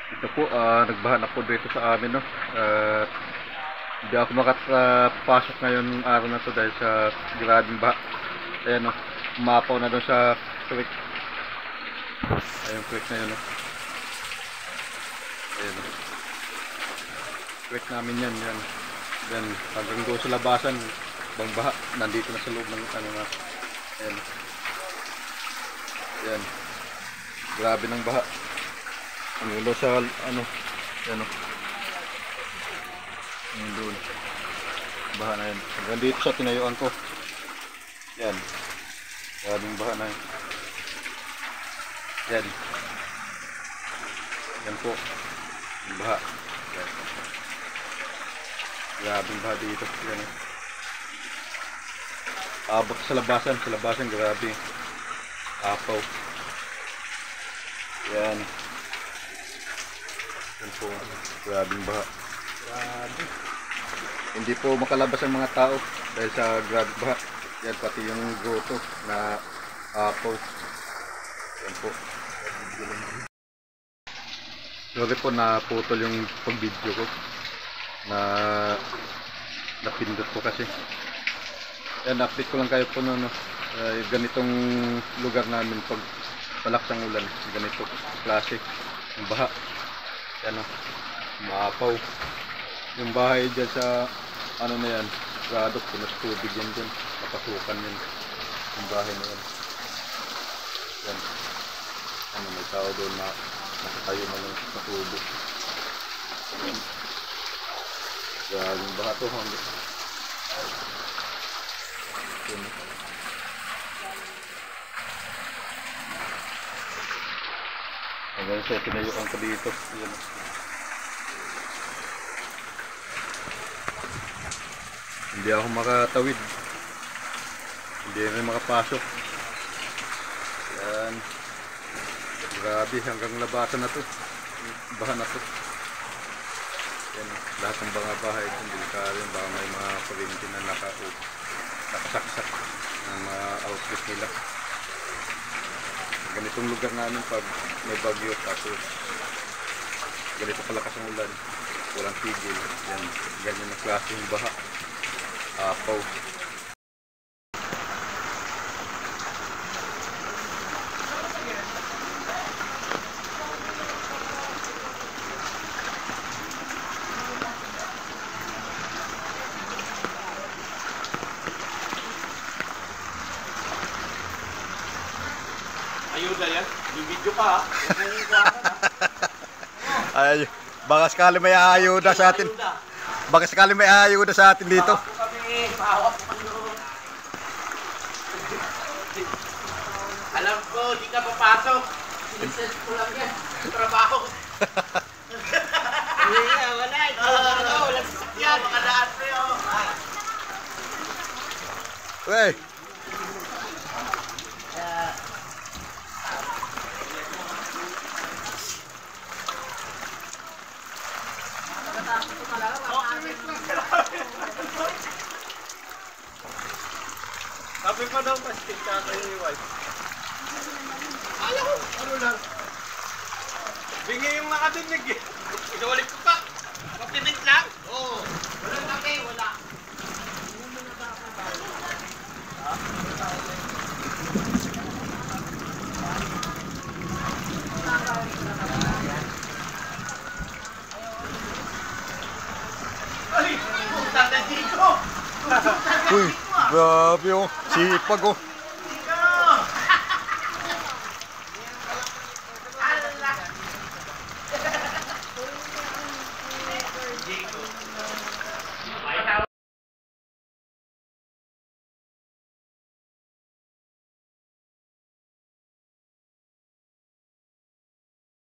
Ito po, nagbahan ako dito sa amin, no. Hindi ako makapasok ngayon ng araw na to dahil sa grabing baha. Ayan, no. Umapaw na doon sa creek. Ayun, creek na yun, no. Ayan, no. Creek namin yan, yan. Yan, hanggang doon sa labasan, bang baha. Nandito na sa loob ng ano na. Ayan. Ayan. Grabe ng baha. Ang ulo sa ano, yan o. Yung doon. Baha na yan. Hanggang dito sa tinayuan ko. Yan. Grabing baha na yan. Yan. Yan po. Yung baha. Yan. Grabing baha dito. Yan o. Abot sa labasan. Sa labasan grabe. Apaw. Yan. Yan po, grabing baha. Grabe. Hindi po makalabas ang mga tao dahil sa grabing baha. Yan, pati yung grotto na apaw. Yan po. Sorry po, naputol yung pag-video ko. Napindot ko kasi. Yan, update ko lang kayo po no. Ganitong lugar namin pag malakas ang ulan. Ganito klase. Yung baha. Yan o, maapaw. Yung bahay dyan sa ano na yan, radok, punas tubig yan dyan, napasukan yan yung bahay na yan. Yan, ano, may tao doon na nakatayo na lang sa tubo. Yan, yung baha to hanggang yan. Hanggang sa tinayuan ko dito. Yan. Hindi ako makatawid. Hindi rin makapasok. Yan. Grabe, hanggang labasan na to. Baha na to. Yan. Lahat ng mga bahay. Hindi ka rin. Baka may mga parinti na nakasaksak ng mga outlet nila. Ganitong lugar namin pag may bagyo tapos ganito kalakas ang ulan, walang tigil. Yan, ganyan na klase yung baha. Apaw. Ayuda yan. Yung video pa ha. Ay, baka sakali may ayuda sa atin. Baka sakali may ayuda sa atin dito. Alam ko, di ka papasok. Sinisense ko lang yan. Trabaho. Hindi nga, wala. Walang sasakyan. Makadaan pa yun. Wey. Sabi pa daw, pastik ka kayo ni wife. Alam ko, ano lang. Bingi yung nakadinig eh. Inulit ko pa. Kapinig lang. Oo. Wala kami, wala. Ay, puta na dito. Uy, grabe oh. Sipag oh.